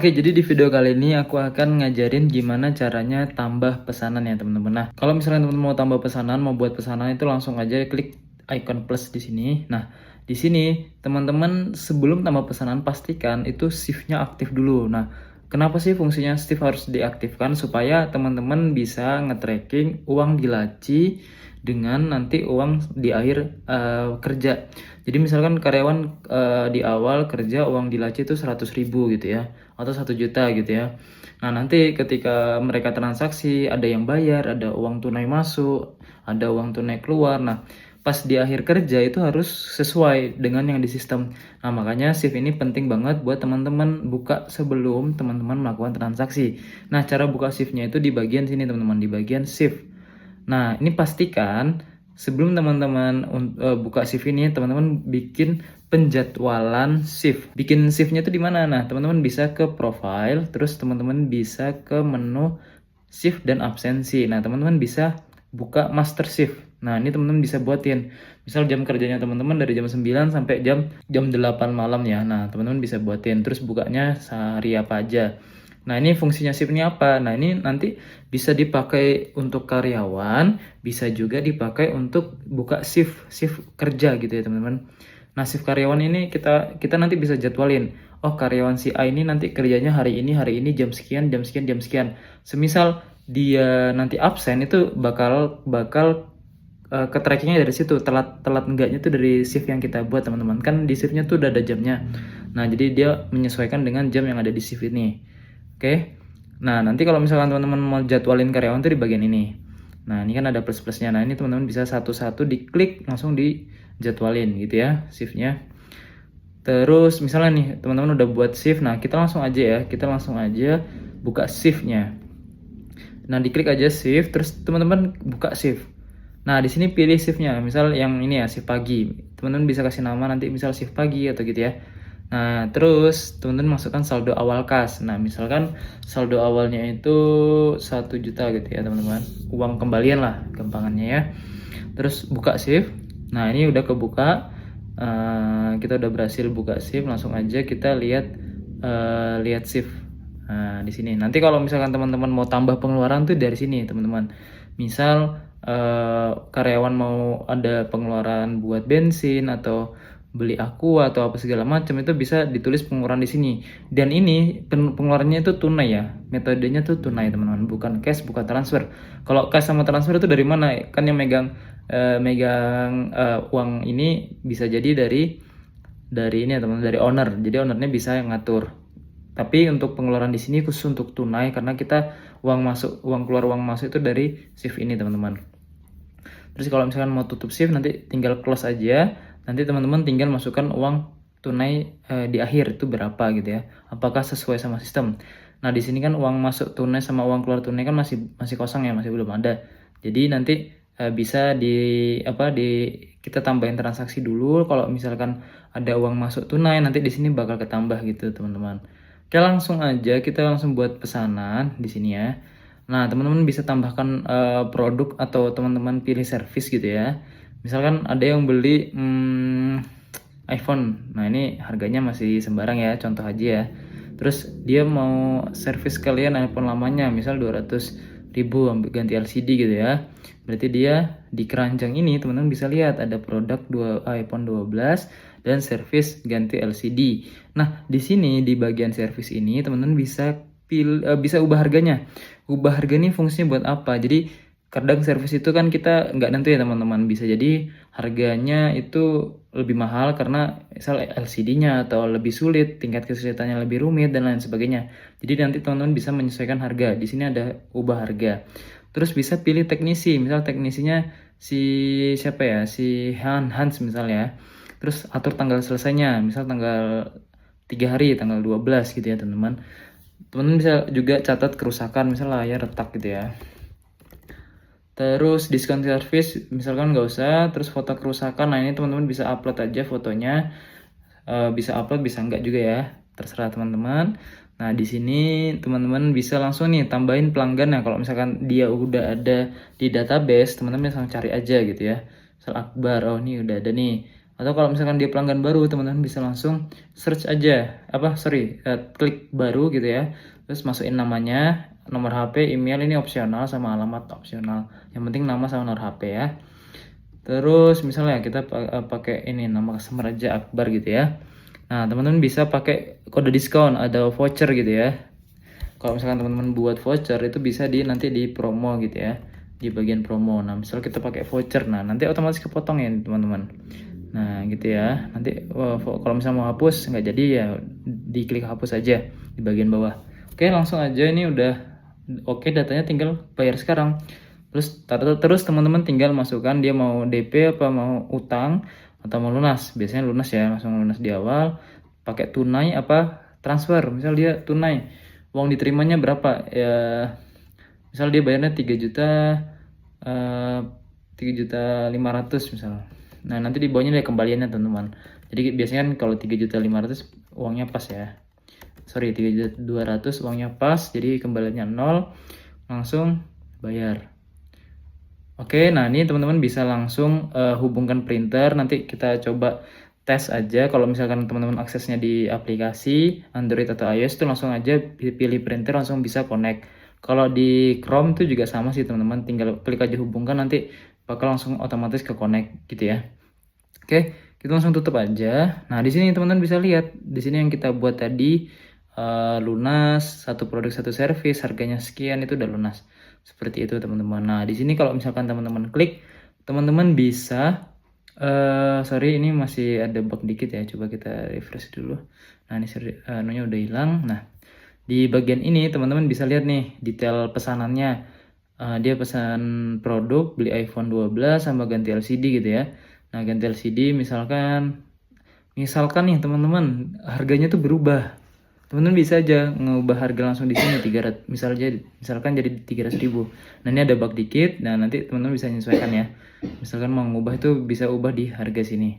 Oke, jadi di video kali ini aku akan ngajarin gimana caranya tambah pesanan ya teman-teman. Nah, kalau misalnya teman-teman mau tambah pesanan, mau buat pesanan itu langsung aja klik icon plus di sini. Nah, di sini teman-teman sebelum tambah pesanan pastikan itu shift-nya aktif dulu. Nah, kenapa sih fungsinya shift harus diaktifkan? Supaya teman-teman bisa nge-tracking uang di laci dengan nanti uang di akhir kerja. Jadi misalkan karyawan di awal kerja uang di laci itu 100.000 gitu ya, atau 1 juta gitu ya. Nah nanti ketika mereka transaksi ada yang bayar, ada uang tunai masuk, ada uang tunai keluar. Nah pas di akhir kerja itu harus sesuai dengan yang di sistem. Nah makanya shift ini penting banget buat teman-teman buka sebelum teman-teman melakukan transaksi. Nah cara buka shiftnya itu di bagian sini teman-teman, di bagian shift. Nah, ini pastikan sebelum teman-teman buka shift ini, teman-teman bikin penjadwalan shift. Bikin shiftnya itu di mana? Nah, teman-teman bisa ke profile, terus teman-teman bisa ke menu shift dan absensi. Nah, teman-teman bisa buka master shift. Nah, ini teman-teman bisa buatin. Misal jam kerjanya teman-teman dari jam 9 sampai jam 8 malam ya. Nah, teman-teman bisa buatin. Terus bukanya sehari apa aja. Nah, ini fungsinya shift ini apa? Nah, ini nanti bisa dipakai untuk karyawan, bisa juga dipakai untuk buka shift kerja gitu ya, teman-teman. Nah, shift karyawan ini kita nanti bisa jadwalin. Oh, karyawan si A ini nanti kerjanya hari ini jam sekian, jam sekian, jam sekian. Semisal dia nanti absen itu bakal ke trackingnya dari situ, telat enggaknya tuh dari shift yang kita buat teman-teman. Kan di shiftnya tuh udah ada jamnya. Nah, jadi dia menyesuaikan dengan jam yang ada di shift ini. Oke. Nah, nanti kalau misalkan teman-teman mau jadwalin karyawan tuh di bagian ini. Nah, ini kan ada plus-plusnya. Nah, ini teman-teman bisa satu-satu diklik langsung dijadwalin gitu ya shiftnya. Terus misalnya nih teman-teman udah buat shift. Nah, kita langsung aja buka shiftnya. Nah, diklik aja shift, terus teman-teman buka shift. Nah, di sini pilih shiftnya. Misal yang ini ya, shift pagi. Teman-teman bisa kasih nama nanti misal shift pagi atau gitu ya. Nah, terus teman-teman masukkan saldo awal kas. Nah, misalkan saldo awalnya itu 1 juta gitu ya, teman-teman. Uang kembalian lah, gampangannya ya. Terus buka shift. Nah, ini udah kebuka. Kita udah berhasil buka shift. Langsung aja kita lihat shift. Nah, di sini. Nanti kalau misalkan teman-teman mau tambah pengeluaran tuh dari sini, teman-teman. Misal karyawan mau ada pengeluaran buat bensin atau beli aqua atau apa segala macam itu bisa ditulis pengeluaran di sini. Dan ini pengeluarannya itu tunai ya. Metodenya tuh tunai teman-teman, bukan cash, bukan transfer. Kalau cash sama transfer itu dari mana? Kan yang megang uang ini bisa jadi dari ini ya teman-teman, dari owner. Jadi ownernya bisa yang ngatur. Tapi untuk pengeluaran di sini khusus untuk tunai karena kita uang keluar uang masuk itu dari shift ini teman-teman. Terus kalau misalkan mau tutup shift nanti tinggal close aja. Nanti teman-teman tinggal masukkan uang tunai di akhir itu berapa gitu ya. Apakah sesuai sama sistem. Nah, di sini kan uang masuk tunai sama uang keluar tunai kan masih kosong ya, masih belum ada. Jadi nanti bisa kita tambahin transaksi dulu. Kalau misalkan ada uang masuk tunai nanti di sini bakal ketambah gitu, teman-teman. Oke, langsung aja kita langsung buat pesanan di sini ya. Nah, teman-teman bisa tambahkan produk atau teman-teman pilih service gitu ya. Misalkan ada yang beli iPhone. Nah, ini harganya masih sembarang ya, contoh aja ya. Terus dia mau servis kalian iPhone lamanya, misal 200.000 ganti LCD gitu ya. Berarti dia di keranjang ini teman-teman bisa lihat ada produk iPhone 12 dan servis ganti LCD. Nah, di sini di bagian servis ini teman-teman bisa bisa ubah harganya. Ubah harga ini fungsinya buat apa? Jadi kadang servis itu kan kita nggak nentu ya teman-teman, bisa jadi harganya itu lebih mahal karena misal LCD-nya atau lebih sulit, tingkat kesulitannya lebih rumit dan lain sebagainya. Jadi nanti teman-teman bisa menyesuaikan harga. Di sini ada ubah harga. Terus bisa pilih teknisi, misal teknisinya si siapa ya, si Hans misalnya. Terus atur tanggal selesainya, misal tanggal 3 hari, tanggal 12 gitu ya teman-teman. Teman-teman bisa juga catat kerusakan, misal layar retak gitu ya. Terus diskon service misalkan nggak usah. Terus foto kerusakan, nah ini teman-teman bisa upload aja fotonya, bisa upload bisa nggak juga ya, terserah teman-teman. Nah di sini teman-teman bisa langsung nih tambahin pelanggan. Nah kalau misalkan dia udah ada di database, teman-teman langsung cari aja gitu ya. Misal Akbar, oh ini udah ada nih Atau kalau misalkan dia pelanggan baru, teman-teman bisa langsung search aja, klik baru gitu ya. Terus masukin namanya, nomor HP, email ini opsional sama alamat opsional. Yang penting nama sama nomor HP ya. Terus misalnya kita pakai ini nama customer aja Akbar gitu ya. Nah, teman-teman bisa pakai kode diskon, ada voucher gitu ya. Kalau misalkan teman-teman buat voucher itu bisa nanti di promo gitu ya, di bagian promo. Nah, misal kita pakai voucher, nah nanti otomatis kepotong ya teman-teman. Nah gitu ya, nanti kalau misalnya mau hapus nggak jadi ya diklik hapus aja di bagian bawah. Oke, langsung aja, ini udah oke, datanya tinggal bayar sekarang. Terus teman-teman tinggal masukkan dia mau DP apa mau utang atau mau lunas. Biasanya lunas ya, langsung lunas di awal. Pakai tunai apa transfer. Misal dia tunai, uang diterimanya berapa ya, misal dia bayarnya 3 juta, 3.500.000 misal. Nah nanti di bawahnya ada kembaliannya teman-teman. Jadi biasanya kan kalau 3.500.000 uangnya pas ya, 3.200.000 uangnya pas, jadi kembaliannya 0, langsung bayar. Oke, nah ini teman-teman bisa langsung hubungkan printer. Nanti kita coba tes aja. Kalau misalkan teman-teman aksesnya di aplikasi Android atau iOS itu langsung aja pilih printer, langsung bisa connect. Kalau di Chrome itu juga sama sih teman-teman, tinggal klik aja hubungkan, nanti bakal langsung otomatis ke connect gitu ya. Oke, kita langsung tutup aja. Nah di sini teman-teman bisa lihat, di sini yang kita buat tadi lunas, satu produk satu servis, harganya sekian, itu udah lunas. Seperti itu teman-teman. Nah di sini kalau misalkan teman-teman klik, teman-teman bisa ini masih ada bug dikit ya, coba kita refresh dulu. Nah ini anunya udah hilang. Nah di bagian ini teman-teman bisa lihat nih detail pesanannya. Dia pesan produk, beli iPhone 12 sama ganti LCD gitu ya. Nah ganti LCD misalkan nih teman-teman, harganya tuh berubah. Teman-teman bisa aja ngubah harga langsung di sini 300, misalkan jadi 300.000. Nah ini ada bug dikit. Nah nanti teman-teman bisa menyesuaikan ya. Misalkan mau ngubah itu bisa ubah di harga sini.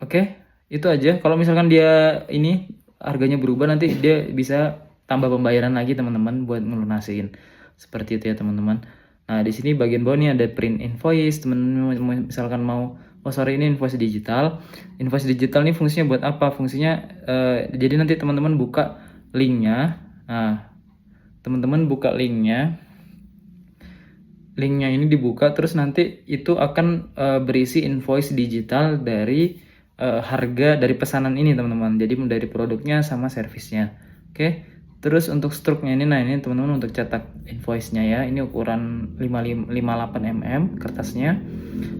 Oke, itu aja. Kalau misalkan dia ini harganya berubah, nanti dia bisa tambah pembayaran lagi teman-teman buat ngelunasin. Seperti itu ya teman-teman. Nah di sini bagian bawah ini ada print invoice. Teman-teman misalkan mau, ini invoice digital. Invoice digital ini fungsinya buat apa? Fungsinya jadi nanti teman-teman buka linknya. Nah teman-teman buka linknya ini dibuka, terus nanti itu akan berisi invoice digital dari harga dari pesanan ini teman-teman. Jadi dari produknya sama servisnya. Oke. Terus untuk struknya ini, nah ini teman-teman untuk cetak invoice-nya ya. Ini ukuran 58 mm kertasnya.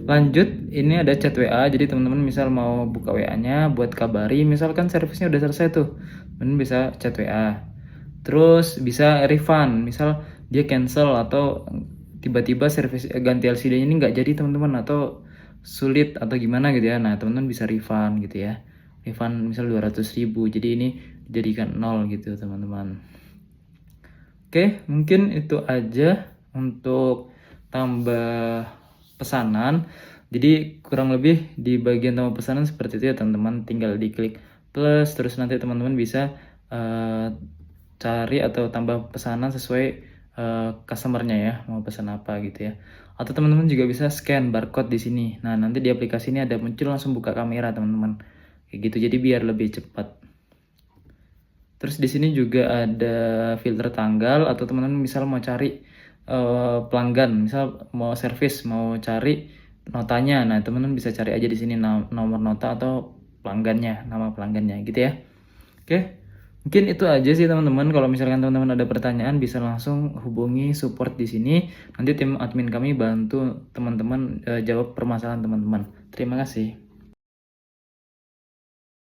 Lanjut, ini ada chat WA. Jadi teman-teman misal mau buka WA-nya buat kabari, misalkan servisnya udah selesai tuh, teman-teman bisa chat WA. Terus bisa refund, misal dia cancel atau tiba-tiba servis ganti LCD ini nggak jadi teman-teman, atau sulit atau gimana gitu ya. Nah teman-teman bisa refund gitu ya, refund misal 200.000, jadi ini dijadikan 0 gitu teman-teman. Oke, mungkin itu aja untuk tambah pesanan. Jadi kurang lebih di bagian tambah pesanan seperti itu ya teman-teman. Tinggal diklik plus, terus nanti teman-teman bisa cari atau tambah pesanan sesuai customernya ya, mau pesan apa gitu ya. Atau teman-teman juga bisa scan barcode di sini. Nah nanti di aplikasi ini ada muncul langsung buka kamera teman-teman, kayak gitu. Jadi biar lebih cepat. Terus di sini juga ada filter tanggal, atau teman-teman misal mau cari pelanggan, misal mau servis, mau cari notanya. Nah teman-teman bisa cari aja di sini nomor nota atau pelanggannya, nama pelanggannya gitu ya. Oke, mungkin itu aja sih teman-teman. Kalau misalkan teman-teman ada pertanyaan bisa langsung hubungi support di sini. Nanti tim admin kami bantu teman-teman jawab permasalahan teman-teman. Terima kasih.